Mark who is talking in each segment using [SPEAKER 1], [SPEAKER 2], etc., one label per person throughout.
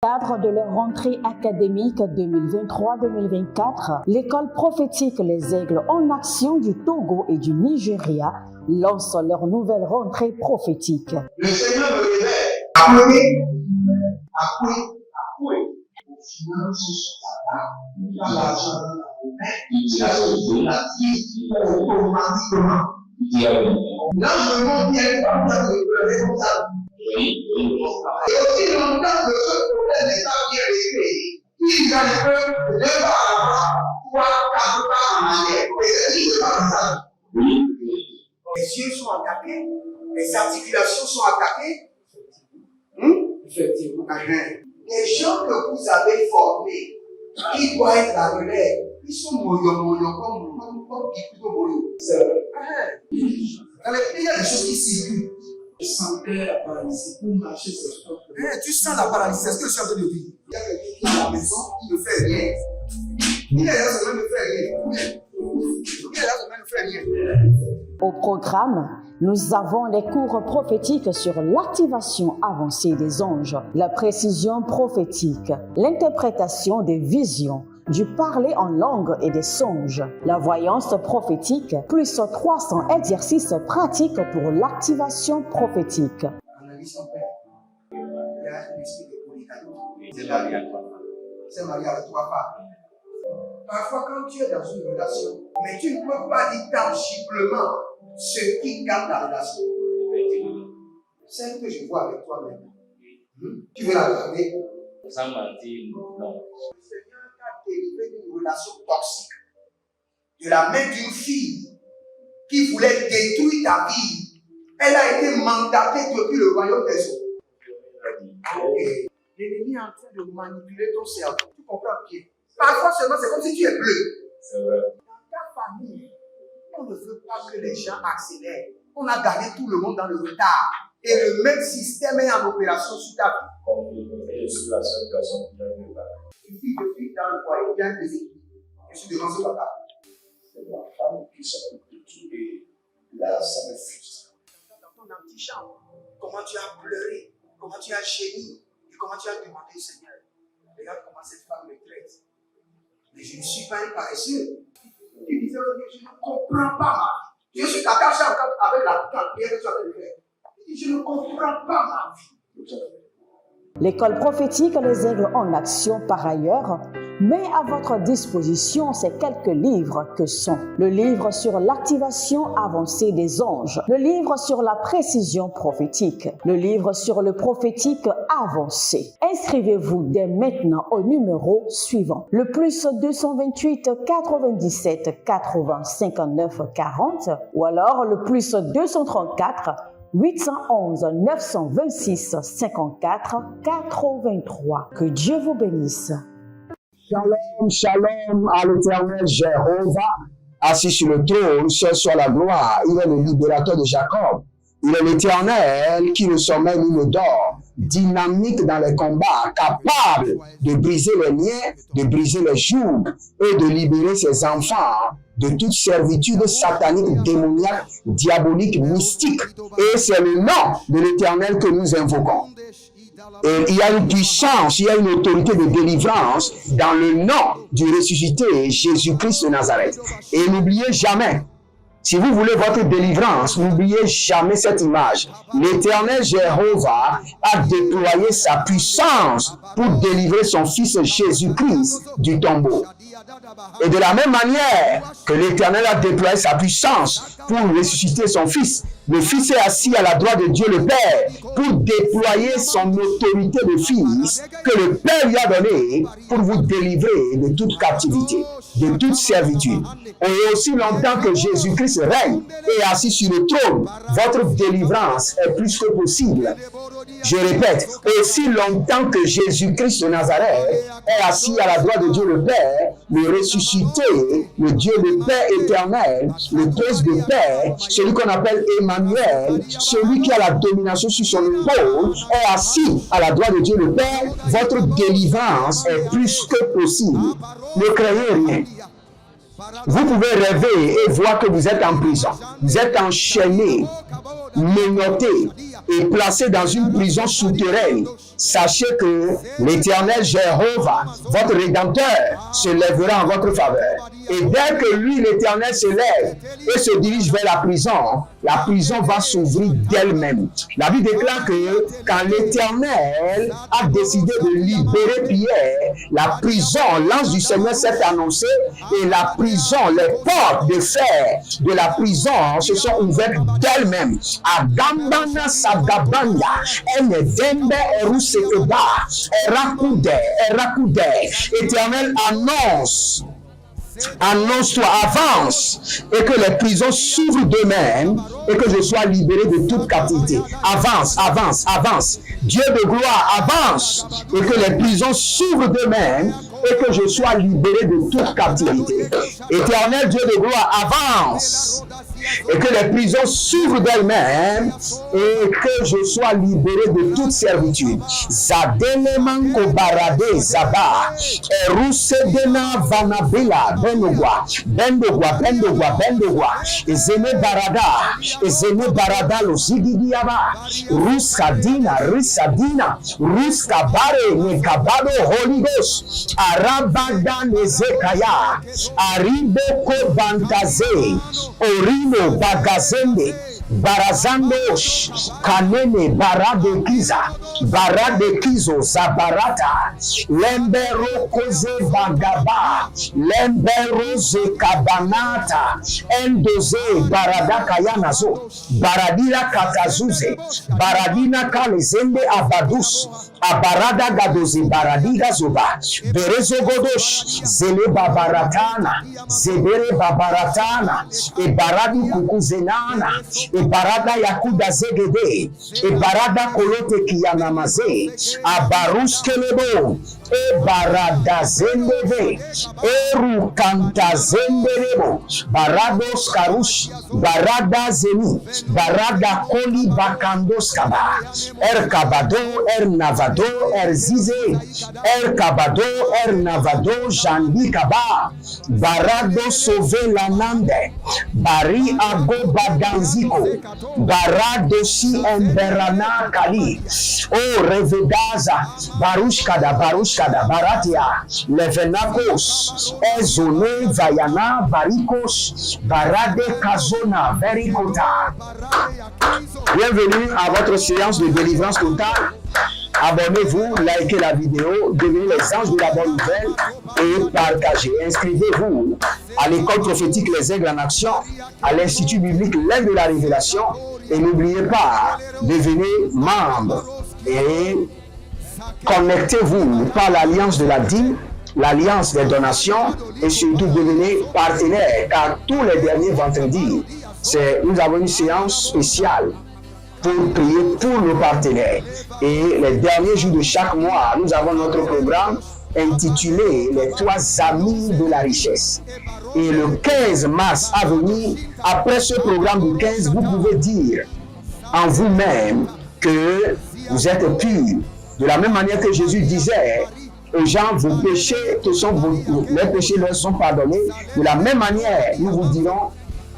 [SPEAKER 1] Cadre de leur rentrée académique 2023-2024, l'école prophétique Les Aigles en Action du Togo et du Nigeria lance leur nouvelle rentrée prophétique.
[SPEAKER 2] Le Seigneur me révèle. Appelez. Au final, ce soir, dans l'argent, il a sauvé la vie automatiquement. Là, je me demande bien comment ça peut pleurer comme ça. Et aussi longtemps que ce problème n'est pas bien réglé, il y a un peu de pas à la fois, 3, 4 pas en arrière. Et c'est pas comme ça. Les yeux sont attaqués, les articulations sont attaquées. Effectivement. Les gens que vous avez formés, qui doivent être la relève, ils sont moyo comme plutôt moyo. C'est vrai. Dans les pays, il y a des choses qui circulent.
[SPEAKER 3] Je sentais la paralysie pour marcher sur ce corps.
[SPEAKER 2] Tu sens la paralysie, c'est ce que je suis en train de dire. Il y a quelqu'un qui est à la maison, il ne fait rien. Il est là, il ne fait rien. Il est là, il ne fait rien.
[SPEAKER 1] Au programme, nous avons les cours prophétiques sur l'activation avancée des anges, la précision prophétique, l'interprétation des visions, du parler en langue et des songes, la voyance prophétique, plus 300 exercices pratiques pour l'activation prophétique.
[SPEAKER 2] Analyse ton père. Il y a un esprit de polygamie. C'est marié à 3 femmes. C'est marié à 3 femmes. Parfois, quand tu es dans une relation, mais tu ne peux pas dire tangiblement ce qui garde la relation. Celle que je vois avec toi-même. Tu veux la garder?
[SPEAKER 3] Sans mentir, non.
[SPEAKER 2] Le Seigneur t'a délivré d'une relation toxique. De la main d'une fille qui voulait détruire ta vie. Elle a été mandatée depuis le royaume des eaux. L'ennemi est en train de manipuler ton cerveau. Tu comprends bien? Parfois seulement, c'est comme si tu es bleu.
[SPEAKER 3] C'est vrai.
[SPEAKER 2] Dans ta famille, on ne veut pas que les gens accélèrent. On a gardé tout le monde dans le retard. Et le même système est en opération sur ta vie.
[SPEAKER 3] Je suis la seule personne qui a eu le bac.
[SPEAKER 2] Une fille de fille dans le foyer, bien déséquilibrée. Je suis devant ce papa.
[SPEAKER 3] C'est ma femme qui s'occupe de tout et là, ça me frustre.
[SPEAKER 2] Dans ton antichambre, comment tu as pleuré, comment tu as gémi et comment tu as demandé au Seigneur. Regarde comment cette femme me traite. Mais je ne suis pas un paresseux. Tu disais, je ne comprends pas ma vie. Je suis attaché encore avec la prière que tu as fait de faire. Je ne comprends pas ma vie.
[SPEAKER 1] L'école prophétique Les Aigles en Action, par ailleurs, met à votre disposition ces quelques livres que sont le livre sur l'activation avancée des anges, le livre sur la précision prophétique, le livre sur le prophétique avancé. Inscrivez-vous dès maintenant au numéro suivant, le plus 228 97 80 59 40 ou alors le plus 234 811 926 54 83. Que Dieu vous bénisse.
[SPEAKER 4] Shalom, shalom à l'Éternel Jéhovah, assis sur le trône, seul soit la gloire. Il est le libérateur de Jacob. Il est l'Éternel qui ne sommeille ni ne dort, dynamique dans les combats, capable de briser les liens, de briser les jougs et de libérer ses enfants de toute servitude satanique, démoniaque, diabolique, mystique. Et c'est le nom de l'Éternel que nous invoquons. Et il y a une puissance, il y a une autorité de délivrance dans le nom du ressuscité Jésus-Christ de Nazareth. Et n'oubliez jamais, si vous voulez votre délivrance, n'oubliez jamais cette image. L'Éternel Jéhovah a déployé sa puissance pour délivrer son fils Jésus-Christ du tombeau. Et de la même manière que l'Éternel a déployé sa puissance pour ressusciter son fils, le fils est assis à la droite de Dieu le Père pour déployer son autorité de fils que le Père lui a donnée pour vous délivrer de toute captivité, de toute servitude. Et aussi longtemps que Jésus-Christ règne et est assis sur le trône, votre délivrance est plus que possible. Je répète, aussi longtemps que Jésus-Christ de Nazareth est assis à la droite de Dieu le Père, le ressuscité, le Dieu le Père éternel, le Prince de paix, celui qu'on appelle Emmanuel, celui qui a la domination sur son épaule, est assis à la droite de Dieu le Père, votre délivrance est plus que possible. Ne craignez rien. Vous pouvez rêver et voir que vous êtes en prison. Vous êtes enchaîné, menotté, et placé dans une prison souterraine, sachez que l'Éternel Jéhovah, votre Rédempteur, se lèvera en votre faveur. Et dès que lui, l'Éternel, se lève et se dirige vers la prison va s'ouvrir d'elle-même. La Bible déclare que quand l'Éternel a décidé de libérer Pierre, la prison, l'ange du Seigneur s'est annoncé et la prison, les portes de fer de la prison se sont ouvertes d'elles-mêmes. Agambana Sagabanya, Enedembe Erusekeba, Erakude. Éternel annonce-toi, avance, et que les prisons s'ouvrent d'eux-mêmes, et que je sois libéré de toute captivité. Avance. Dieu de gloire, avance, et que les prisons s'ouvrent d'eux-mêmes, et que je sois libéré de toute captivité. Éternel Dieu de gloire, avance, et que les prisons s'ouvrent d'elles-mêmes, et que je sois libéré de toute servitude. Zadeleman kobarade zaba, erusedena vanabila, bendogwa, ezene barada lo zigidiaba, risadina, ruskabare, nekabado, Holy Ghost, arabada nezekaya, ariboko bantaze, orino bagazende, barazandosh, kanene, barade kizo, zabarata, lembero koze bagaba, lembero ze kabanata, endoze, barada kayanazo, baradila katazuze, baradina kalezende abadus, abarada gadoze, baradiga zoba, berezo godosh, zele babaratana, zebere babaratana, e baradi kukuzenana, e barada yakuda zegede, e barada kolote kiyanamaze, abarus kelebo, e barada zendeve, eru kanta zenderebo, barados karush, barada zeni, barada koli bakandos kaba, kabado, navado, zize, kabado, navado, jandi kaba, barado sauve la nande, bari ago badanziko, barado si emberana kali, o revedaza, barushkada, baratia, levenakos, ezone, vayana, varikos, barade kazona, verikota. Bienvenue à votre séance de délivrance totale. Abonnez-vous, likez la vidéo, devenez les anges de la bonne nouvelle et partagez. Inscrivez-vous à l'école prophétique Les Aigles en Action, à l'Institut biblique L'Aigle de la Révélation et n'oubliez pas, devenez membre et connectez-vous par l'alliance de la dîme, l'alliance des donations et surtout devenez partenaire car tous les derniers vendredis, nous avons une séance spéciale pour prier pour nos partenaires. Et les derniers jours de chaque mois, nous avons notre programme intitulé Les 3 amis de la richesse. Et le 15 mars à venir, après ce programme du 15, vous pouvez dire en vous-même que vous êtes pur. De la même manière que Jésus disait aux gens, vos péchés, les péchés leur sont pardonnés. De la même manière, nous vous dirons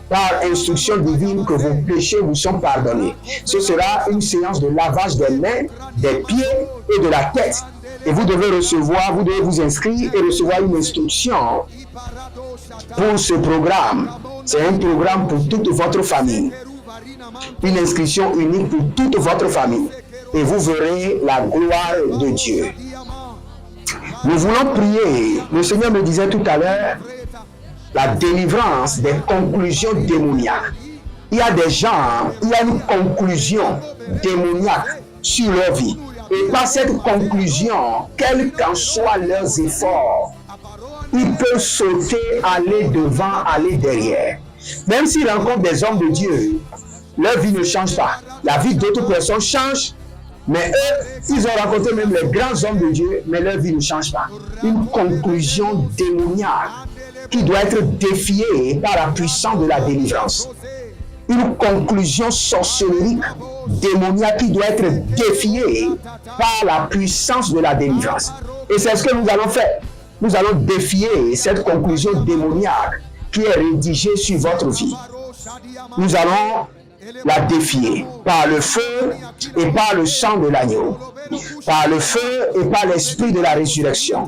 [SPEAKER 4] par instruction divine que vos péchés vous sont pardonnés. Ce sera une séance de lavage des mains, des pieds et de la tête. Et vous devez vous inscrire et recevoir une instruction pour ce programme. C'est un programme pour toute votre famille. Une inscription unique pour toute votre famille. Et vous verrez la gloire de Dieu. Nous voulons prier. Le Seigneur me disait tout à l'heure, la délivrance des conclusions démoniaques. Il y a des gens, il y a une conclusion démoniaque sur leur vie. Et par cette conclusion, quels qu'en soient leurs efforts, ils peuvent sauter, aller devant, aller derrière. Même s'ils rencontrent des hommes de Dieu, leur vie ne change pas. La vie d'autres personnes change, mais eux, ils ont rencontré même les grands hommes de Dieu, mais leur vie ne change pas. Une conclusion démoniaque qui doit être défiée par la puissance de la délivrance. Une conclusion sorcellerie démoniaque qui doit être défiée par la puissance de la délivrance. Et c'est ce que nous allons faire. Nous allons défier cette conclusion démoniaque qui est rédigée sur votre vie. Nous allons la défier par le feu et par le sang de l'agneau, par le feu et par l'esprit de la résurrection.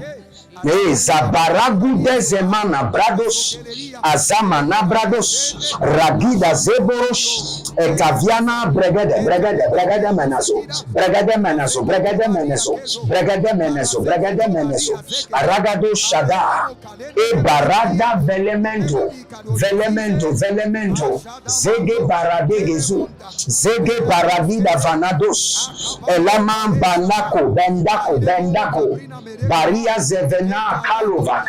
[SPEAKER 4] Zabaragude zemana brados, azamana brados, ragida zeboros, etaviana bregade menazo, aragado shada, e barada velemento, zege baradegezu, zege baradida vanados, elama bendako, baria zevena kalova,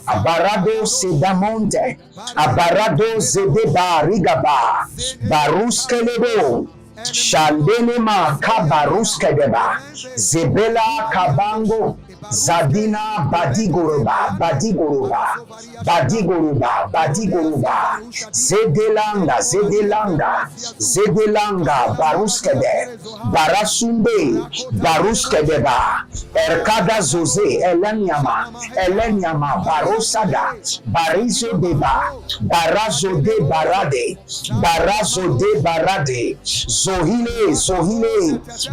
[SPEAKER 4] abarado sedamonte, abarado zedeba rigaba, baruskelebo, shandenema kabaruskedeba, zebela kabango, zadina badigoroba, zedelanga, baruskede, baruskedeba, erkada zoze, eleniama, barosada, barizo deba, barazo de barade, zohile,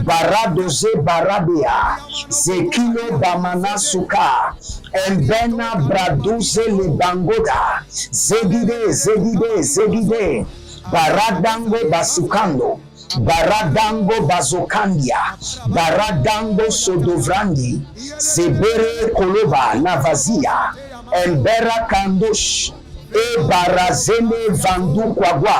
[SPEAKER 4] baradoze baradea, zekilo bamanasuka, embena braduze le bangoda, zegide, baradango basukando, baradango bazokandia, baradango sodovrandi, zebere koloba navazia, embera kandosh, e barazende vandu kwagwa,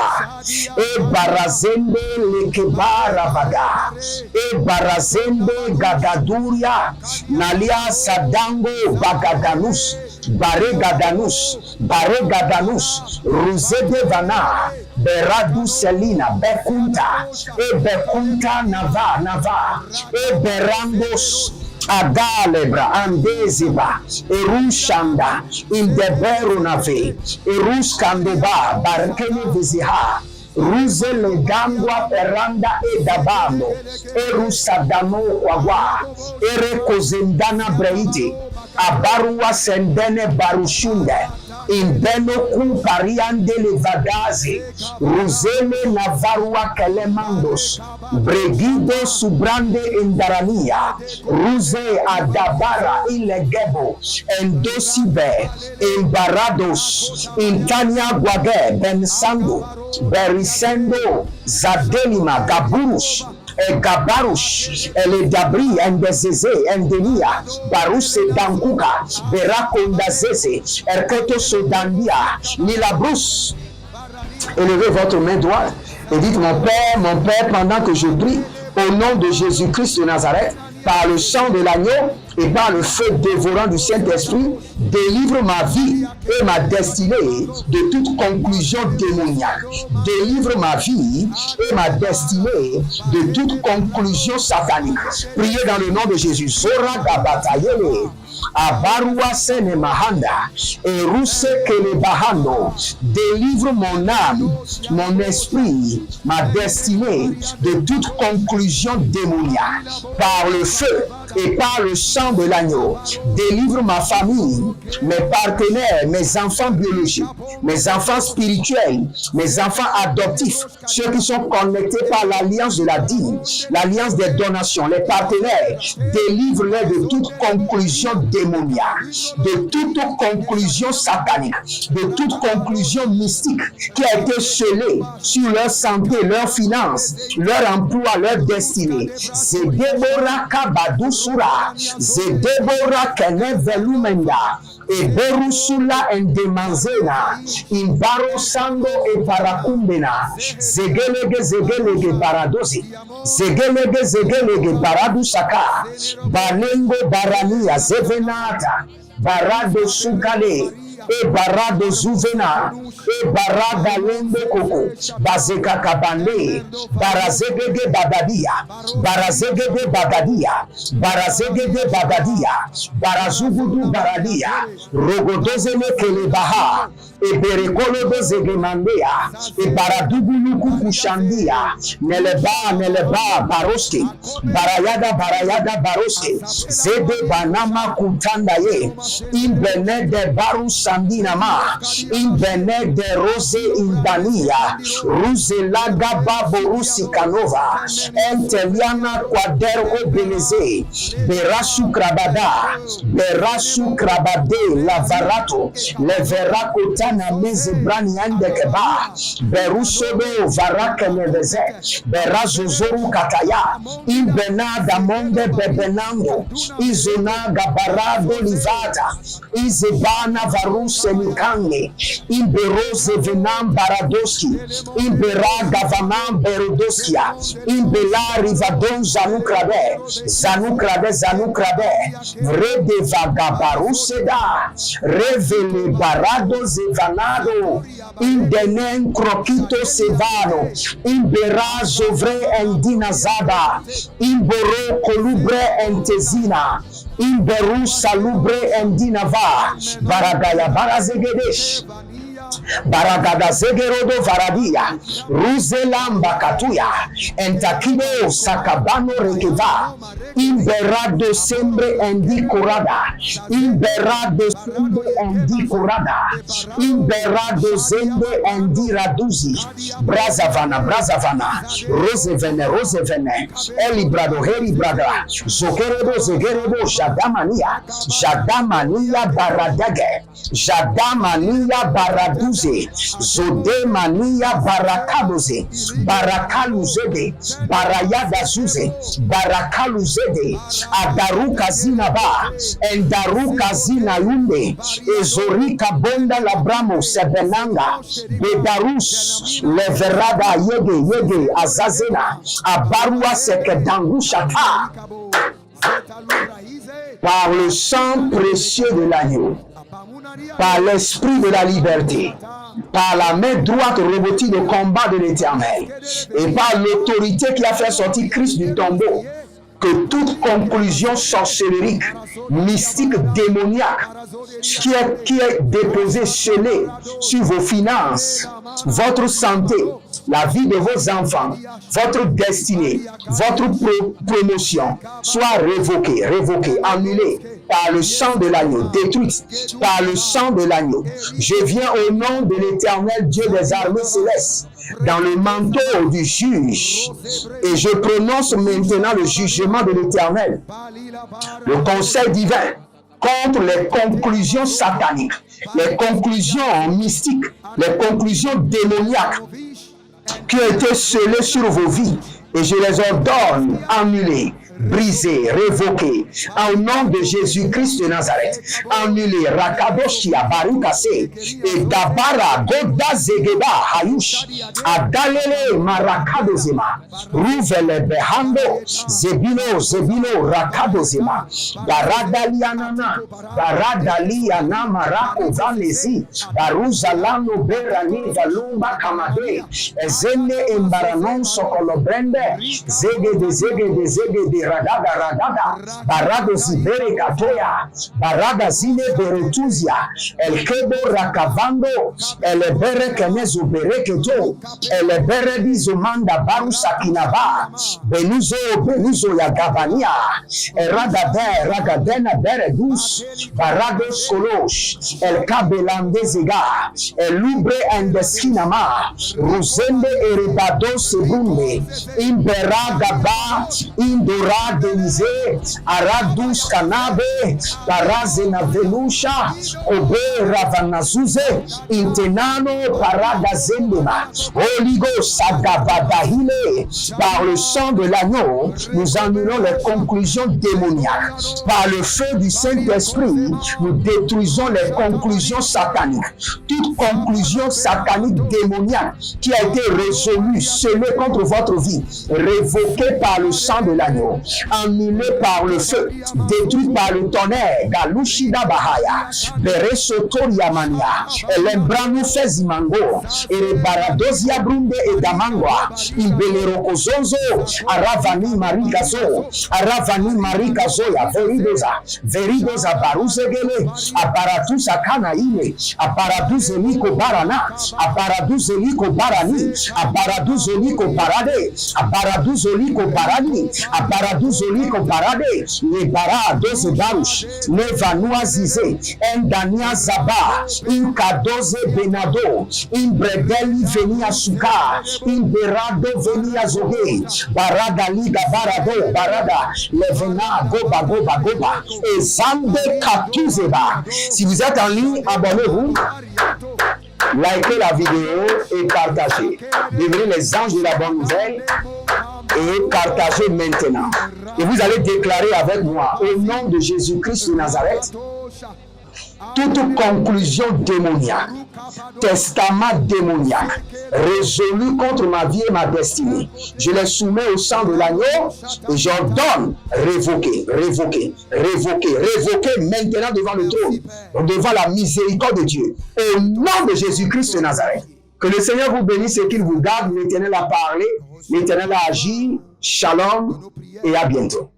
[SPEAKER 4] e barazende lekebara bada, e barazende gagaduria, nalia sadango bagadanus, baregadanus, ruzede vana, beradu selina, bekunta, e bekunta nava, e berangos, Adalebra, Andezeba, Erushanda, Indeberunave, Eruskandoba, Barkene Viziha, Ruze Legangwa Peranda Edabando, Erusadano Wawa, Erekozendana Breite, Abarua Sendene Barushunde, Imbeno Kumpariande Levadazi, Ruzele Navarua Kelemandos, Bregido Subrande Indarania, Ruze Adabara Ilegebo, Endosibe, Imbarados, Intania Guage, Bensando, Berisendo, Zadelima, Gaburush, Gabarush, Eledabri, Endezeze, Endenia, Baruse Dankuka, Berakonda Zeze, Erketo Sodandia, Nilabrus. Élevez votre main droite et dites: mon Père, pendant que je prie, au nom de Jésus-Christ de Nazareth, par le sang de l'agneau et par le feu dévorant du Saint-Esprit, délivre ma vie et ma destinée de toute conclusion démoniaque. Délivre ma vie et ma destinée de toute conclusion satanique. Priez dans le nom de Jésus. Zora gabatayele. Abarua sene mahanda, eruse kele bahando, délivre mon âme, mon esprit, ma destinée de toute conclusion démoniaque par le feu et par le sang de l'agneau. Délivre ma famille, mes partenaires, mes enfants biologiques, mes enfants spirituels, mes enfants adoptifs, ceux qui sont connectés par l'alliance de la dîme, l'alliance des donations, les partenaires. Délivre-les de toute conclusion démoniaque, de toute conclusion satanique, de toute conclusion mystique qui a été scellée sur leur santé, leurs finances, leur emploi, leur destinée. C'est Deborah Kabadusura, c'est Deborah Kenevelumenda, et Berusula Endemanzena, Imbaro Sando et Parakumbena, Zegelege Baradosi, Zegelege Baradusaka, Balengo Barania, Zevenata, Barado Sukale, e barado zuvena, e barada lende koko, bazeka kabande, barazegede bagadia, barazugudu baradia, rogodozele kelebaha, e berekolo dozegemandea, e baraduguluku kushandia, neleba baroske, barayada baroske, zede banama kutandaye, Imbene de Baru Sandinama, Imbene de Rose Indania, Ruselaga Baborusi Canova, Enteliana Quadero Beneze, Berasu Krabada, Berasu Krabade, Lavarato, Leveraco Tana Meze Braniande Keba, Berusodo Varaka Neveze, Berazozoru Kataya, Imbena da Monde Bebenando, Izona Gabarado Livata, Izebana Varuse Nikange, Imberose Venam Baradoski, Imbera Gavanam Berodoskia, Imbela Rivadon Zanukrabe, Zanukrabe, Rede Vagabaruseda, Revele Barado Zevanado, Indenen Crokito Sevano, Imbera Zovre Endinazada, Imboro Colubre Entezina, Imberu Salubre Endinava, Baragaya Barazegedesh, Baragada Zegerodo Varadia, Ruzelamba Katuya, Entakido Sakabano Rekeva, Imberado Sembre Endi Kurada, Imberado Sembre Endi Kurada, Imberado Zembe Endi Raduzi, Brazavana, Rosevene, Elibrado, Heribrada, Zogerodo, Jadamania Baraduze, Zodemania Barakabuze, Barakaluzede, Barayadazuze, Barakaluzede, Adaruka Zinaba, Endaruka Zinayunde, Ezorika Bonda Labramo Sebenanga, Bedarus, Leverada Yege, Azazena, Abarua Sekedangushata. Par le sang précieux de l'agneau, par l'esprit de la liberté, par la main droite revêtue de combat de l'Éternel, et par l'autorité qui a fait sortir Christ du tombeau, que toute conclusion sorcérique, mystique, démoniaque, qui est déposée, scellée sur vos finances, votre santé, la vie de vos enfants, votre destinée, votre promotion, soit révoquée, annulée par le sang de l'agneau, détruite par le sang de l'agneau. Je viens au nom de l'Éternel Dieu des armées célestes, dans le manteau du juge, et je prononce maintenant le jugement de l'Éternel, le conseil divin, contre les conclusions sataniques, les conclusions mystiques, les conclusions démoniaques qui ont été scellées sur vos vies, et je les ordonne annulées, brisé, révoqué, au nom de Jésus-Christ de Nazareth, annulé, Rakadoshia, Barukase, et Dabara, Goda Zegeba, Hayush, Adalele, Marakadozema, Rouvele, Behando, Zebino, Rakadozema, Baradalianana, Marako, Vanesi, Baruzalano, Berani, Valumba, Kamade, Zene, Embaranon, Sokolobrende, Zege de Ragada, Barado Zibere Katoya, Barada Zine Beretuzia, El Kebo Rakavando, El Bere Kenezu Bereketo, El Bere Bizumanda Barusa Kinaba, Benuzo Yagavania, Ragadena Beredus, Barado Skolosh, El Kabelande Zega, El Lubre and Deskinama, Rosende Erebado Sebunde, Imbera Gaba, Indora Denize, Aradus Kanabe, Barazena Velusha, Obe Ravanazuze, Intenano Parada Zendema, Holy Ghost Sagabadahile. Par le sang de l'agneau, nous annulons les conclusions démoniaques. Par le feu du Saint-Esprit, nous détruisons les conclusions sataniques. Toute conclusion satanique démoniaque qui a été résolue, scellée contre votre vie, révoquée par le sang de l'agneau, annulée par le feu, détruite par le tonnerre, Galushida Bahaya, Beresotoria Mania, Elembrano Fezimango, Erebaradosia Brunde et Damangwa, Imbelerokozonzo, Aravani Marikazoya, Veridoza Baruzegele, Aparatusa Kanaile, Aparaduzeliko Barana, Aparaduzeliko Barani, Aparaduzeliko Parade, Aparaduzeliko Barani, Aparaduzeliko Kaduzoli Komparade, les Barados Baruch, les Vanua Zize, Ndania Zaba, Kadoze Benado, Bredeli Venia Suka, Berado Venia Zoge, Barada Liga Barado, Barada, Levena, Goba, Goba, Goba, et Zande Katuzeba. Si vous êtes en ligne, abonnez-vous. Likez la vidéo et partagez. Devenez les anges de la bonne nouvelle et partagez maintenant. Et vous allez déclarer avec moi, au nom de Jésus-Christ de Nazareth, toute conclusion démoniaque, testament démoniaque, résolu contre ma vie et ma destinée, je les soumets au sang de l'agneau et j'ordonne révoquer, révoquer, révoquer, révoquer maintenant devant le trône, devant la miséricorde de Dieu, au nom de Jésus-Christ de Nazareth. Que le Seigneur vous bénisse et qu'il vous garde. L'Éternel a parlé, l'Éternel a agi. Shalom et à bientôt.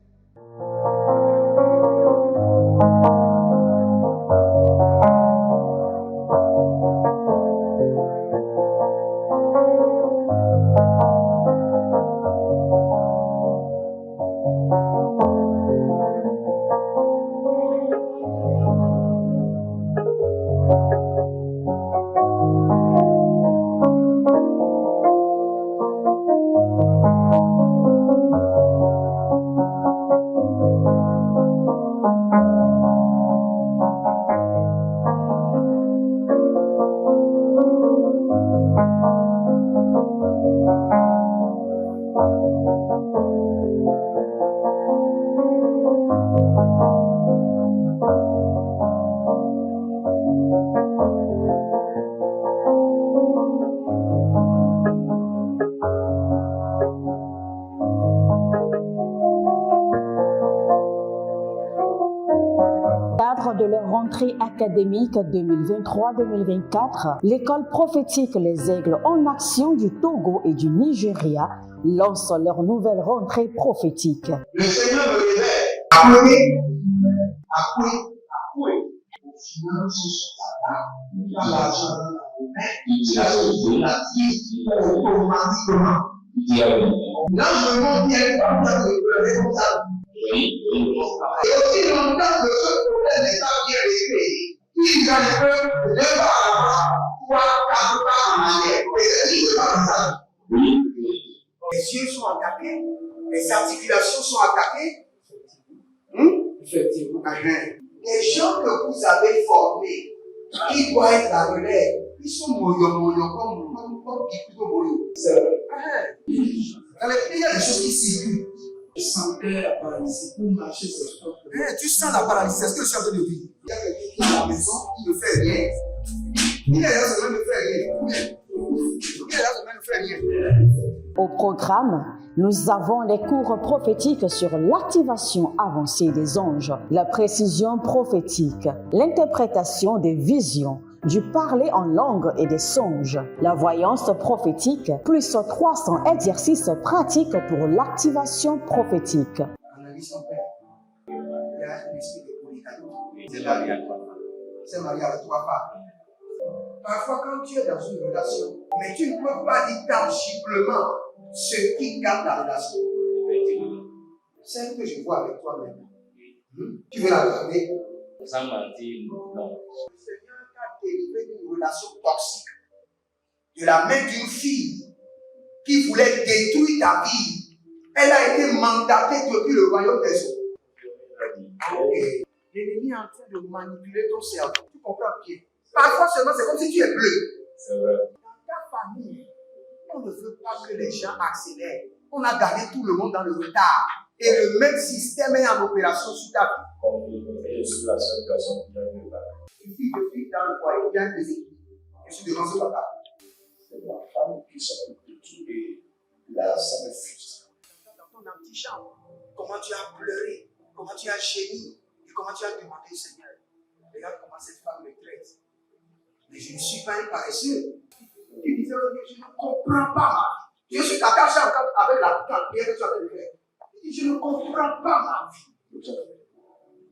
[SPEAKER 1] De leur rentrée académique 2023-2024, l'école prophétique Les Aigles en Action du Togo et du Nigeria lance leur nouvelle rentrée prophétique.
[SPEAKER 2] Le Seigneur me révèle. Appelez. Au final, il a l'argent dans la main. Il a sauvé la vie automatiquement. Là, je me montre bien comme ça, je me responsable. Et aussi longtemps que ce problème n'est pas bien réglé, il a peur de ne pas avoir 3, 4 pas en arrière. Et c'est pas ça. Les yeux sont attaqués, les articulations sont attaquées. Effectivement. Les gens que vous avez formés, qui doivent être la relève, ils sont moyo comme plutôt moyo. C'est vrai. Dans les pays, il y a des choses qui circulent. Je sentais la paralysie pour marcher sur le corps. Tu sens la paralysie, c'est ce que je suis en train de dire. Il y a quelqu'un qui est à la maison, qui ne fait rien. Il y a des gens qui ne fait rien.
[SPEAKER 1] Au programme, nous avons les cours prophétiques sur l'activation avancée des anges, la précision prophétique, l'interprétation des visions, du parler en langue et des songes, la voyance prophétique, plus 300 exercices pratiques pour l'activation prophétique.
[SPEAKER 2] Analyse ton père. Il y a un esprit de polygamie. C'est marié à toi. C'est marié à toi, pas. Parfois, quand tu es dans une relation, mais tu ne peux pas dire tangiblement ce qui garde la relation. Celle que je vois avec toi maintenant. Tu veux la garder?
[SPEAKER 5] Sans mentir, non.
[SPEAKER 2] Délivré d'une relation toxique de la main d'une fille qui voulait détruire ta vie. Elle a été mandatée depuis le royaume des eaux. L'ennemi est en train de manipuler ton cerveau. Tu comprends bien? Parfois seulement, c'est comme si tu es bleu.
[SPEAKER 5] C'est vrai.
[SPEAKER 2] Dans ta famille, on ne veut pas que les gens accélèrent. On a gardé tout le monde dans le retard. Et le même système est en opération sur ta vie.
[SPEAKER 5] Et je suis la seule personne qui a vu ça.
[SPEAKER 2] Une fille de fille dans le foyer, il y a un déséquilibre. Je suis devant ce papa.
[SPEAKER 3] C'est ma femme qui s'occupe de tout et là, ça me frustre.
[SPEAKER 2] Dans ton antichambre, comment tu as pleuré, comment tu as gémi et comment tu as demandé au Seigneur. Regarde comment cette femme me traite. Mais je ne suis pas un paresseux. Tu disais, je ne comprends pas ma vie. Je suis attaché encore avec la prière que tu as fait de faire. Je ne comprends pas ma vie.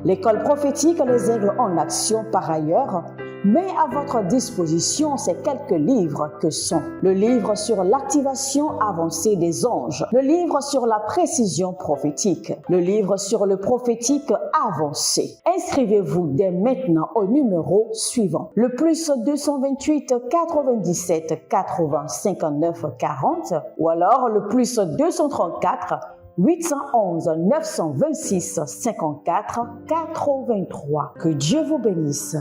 [SPEAKER 1] L'école prophétique Les Aigles en Action, par ailleurs, Mais à votre disposition, ces quelques livres que sont le livre sur l'activation avancée des anges, le livre sur la précision prophétique, le livre sur le prophétique avancé. Inscrivez-vous dès maintenant au numéro suivant. Le plus 228 97 80 59 40 ou alors le plus 234 811 926 54 83. Que Dieu vous bénisse.